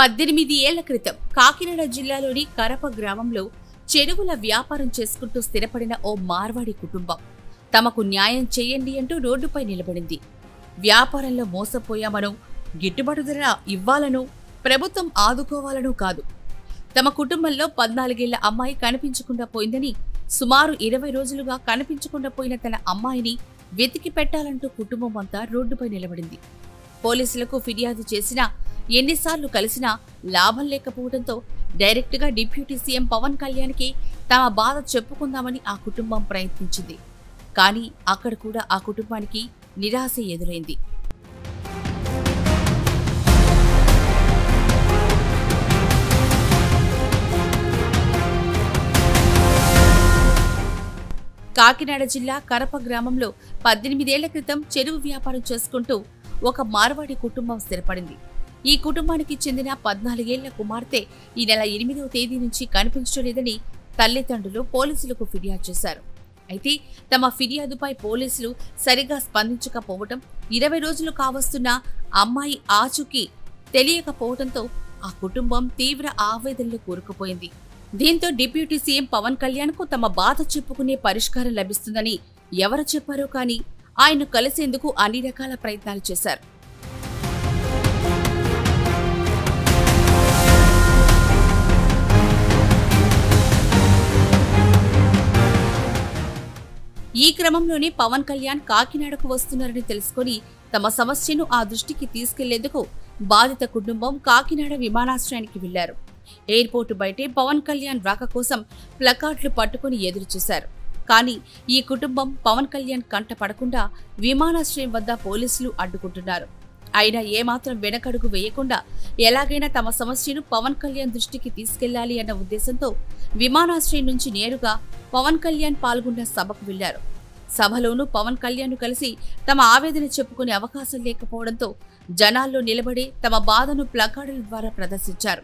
18 ఏళ్ల క్రితం కాకినాడ జిల్లాలోని కరప గ్రామంలో చెరువుల వ్యాపారం చేసుకుంటూ స్థిరపడిన ఓ మార్వాడి కుటుంబం తమకు న్యాయం చేయండి అంటూ రోడ్డుపై నిలబడింది. వ్యాపారంలో మోసపోయామనో, గిట్టుబాటు ధర ఇవ్వాలనో, ప్రభుత్వం ఆదుకోవాలనో కాదు. తమ కుటుంబంలో 14 ఏళ్ల అమ్మాయి కనిపించకుండా పోయిందని, సుమారు 20 రోజులుగా కనిపించకుండా పోయిన తన అమ్మాయిని వెతికి పెట్టాలంటూ కుటుంబం అంతా రోడ్డుపై నిలబడింది. పోలీసులకు ఫిర్యాదు చేసినా, ఎన్నిసార్లు కలిసినా లాభం లేకపోవడంతో డైరెక్ట్గా డిప్యూటీ సీఎం పవన్ కళ్యాణ్కి తమ బాధ చెప్పుకుందామని ఆ కుటుంబం ప్రయత్నించింది. కానీ అక్కడ కూడా ఆ కుటుంబానికి నిరాశ ఎదురైంది. కాకినాడ జిల్లా కరప గ్రామంలో 18 ఏళ్ల క్రితం చెరువు వ్యాపారం చేసుకుంటూ ఒక మార్వాడి కుటుంబం స్థిరపడింది. ఈ కుటుంబానికి చెందిన 14 ఏళ్ల కుమార్తె ఈ నెల 8వ తేదీ నుంచి కనిపించలేదని తల్లిదండ్రులు పోలీసులకు ఫిర్యాదు చేశారు. అయితే తమ ఫిర్యాదుపై పోలీసులు సరిగా స్పందించకపోవడం, 20 రోజులు కావస్తున్నా అమ్మాయి ఆచూకీ తెలియకపోవడంతో ఆ కుటుంబం తీవ్ర ఆవేదనలో కూరుకుపోయింది. దీంతో డిప్యూటీ సీఎం పవన్ కళ్యాణ్కు తమ బాధ చెప్పుకునే పరిష్కారం లభిస్తుందని ఎవరు చెప్పారో కానీ ఆయన కలిసేందుకు అన్ని రకాల ప్రయత్నాలు చేశారు. ఈ క్రమంలోనే పవన్ కళ్యాణ్ కాకినాడకు వస్తున్నారని తెలుసుకుని తమ సమస్యను ఆ దృష్టికి తీసుకెళ్లేందుకు బాధిత కుటుంబం కాకినాడ విమానాశ్రయానికి వెళ్లారు. ఎయిర్పోర్టు బయటే పవన్ కళ్యాణ్ రాక కోసం ప్లకార్డులు పట్టుకుని ఎదురుచూశారు. కానీ ఈ కుటుంబం పవన్ కళ్యాణ్ కంట పడకుండా విమానాశ్రయం వద్ద పోలీసులు అడ్డుకుంటున్నారు. అయినా ఏమాత్రం వెనకడుగు వేయకుండా ఎలాగైనా తమ సమస్యను పవన్ కళ్యాణ్ దృష్టికి తీసుకెళ్లాలి అన్న ఉద్దేశంతో విమానాశ్రయం నుంచి నేరుగా పవన్ కళ్యాణ్ పాల్గొన్న సభకు వెళ్లారు. సభలోనూ పవన్ కళ్యాణ్ కలిసి తమ ఆవేదన చెప్పుకునే అవకాశం లేకపోవడంతో జనాల్లో నిలబడి తమ బాధను ప్లకార్డుల ద్వారా ప్రదర్శించారు.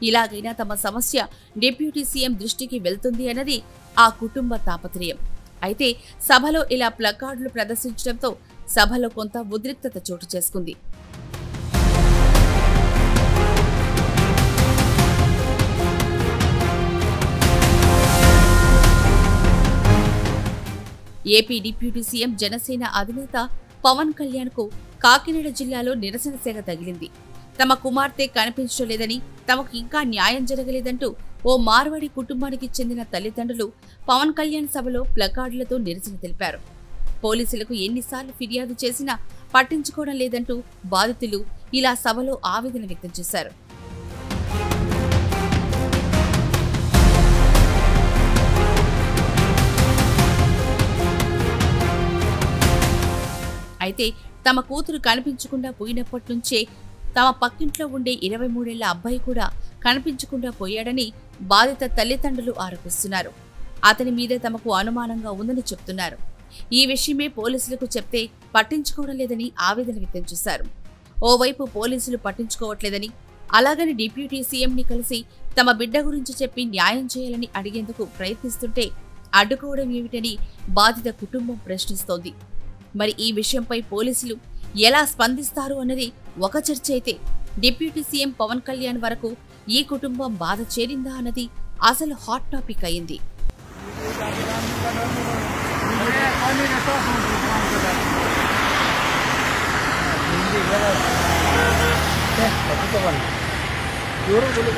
ఇలాగైనా తమ సమస్య డిప్యూటీ సీఎం దృష్టికి వెళ్తుంది అన్నది ఆ కుటుంబ తాపత్రయం. అయితే సభలో ఇలా ప్లకార్డులు ప్రదర్శించడంతో సభలో కొంత ఉద్రిక్తత చోటు చేసుకుంది. ఏపీ డిప్యూటీ సీఎం జనసేన అధినేత పవన్ కళ్యాణ్కు కాకినాడ జిల్లాలో నిరసన సెగ తగిలింది. తమ కుమార్తె కనిపించలేదని, తమకు ఇంకా న్యాయం జరగలేదంటూ ఓ మార్వాడి కుటుంబానికి చెందిన తల్లిదండ్రులు పవన్ కళ్యాణ్ సభలో ప్లకార్డులతో నిరసన తెలిపారు. పోలీసులకు ఎన్నిసార్లు ఫిర్యాదు చేసినా పట్టించుకోవడం లేదంటూ బాధితులు ఇలా సభలో ఆవేదన వ్యక్తం చేశారు. అయితే తమ కూతురు కనిపించకుండా పోయినప్పటి నుంచే తమ పక్కింట్లో ఉండే 23 ఏళ్ల అబ్బాయి కూడా కనిపించకుండా పోయాడని బాధిత తల్లిదండ్రులు ఆరోపిస్తున్నారు. అతని మీదే తమకు అనుమానంగా ఉందని చెప్తున్నారు. ఈ విషయమే పోలీసులకు చెప్తే పట్టించుకోవడం లేదని ఆవేదన వ్యక్తం చేశారు. ఓవైపు పోలీసులు పట్టించుకోవట్లేదని, అలాగని డిప్యూటీ సీఎంని కలిసి తమ బిడ్డ గురించి చెప్పి న్యాయం చేయాలని అడిగేందుకు ప్రయత్నిస్తుంటే అడ్డుకోవడం ఏమిటని బాధిత కుటుంబం ప్రశ్నిస్తోంది. మరి ఈ విషయంపై పోలీసులు ఎలా స్పందిస్తారు అన్నది ఒక చర్చ అయితే, డిప్యూటీ సీఎం పవన్ కళ్యాణ్ వరకు ఈ కుటుంబం బాధ చేరిందా అన్నది అసలు హాట్ టాపిక్ అయింది.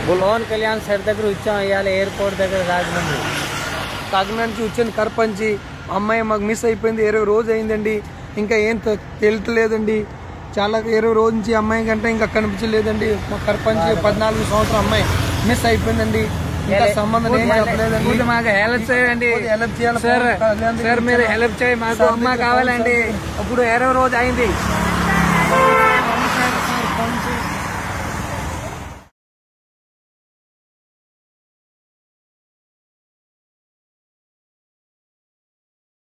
పవన్ కళ్యాణ్ సైడ్ దగ్గర వచ్చాం, ఇవాళ ఎయిర్పోర్ట్ దగ్గర రాజమండ్రి నుంచి వచ్చాను. కరపంచి అమ్మాయి మాకు మిస్ అయిపోయింది. 20 రోజు అయిందండి, ఇంకా ఏం తెలుతలేదండి. చాలా 20 రోజు నుంచి అమ్మాయి కంటే ఇంకా కనిపించలేదండి. మా కరపంచి 14 సంవత్సరం అమ్మాయి మిస్ అయిపోయిందండి. ఇంకా సంబంధం ఏం చెప్పలేదండి. మాకు హెల్ప్ చేయండి, హెల్ప్ చేయాలి సార్, మీరు హెల్ప్ చేయి, మాకు అమ్మ కావాలండి. ఇప్పుడు 20 రోజు అయింది.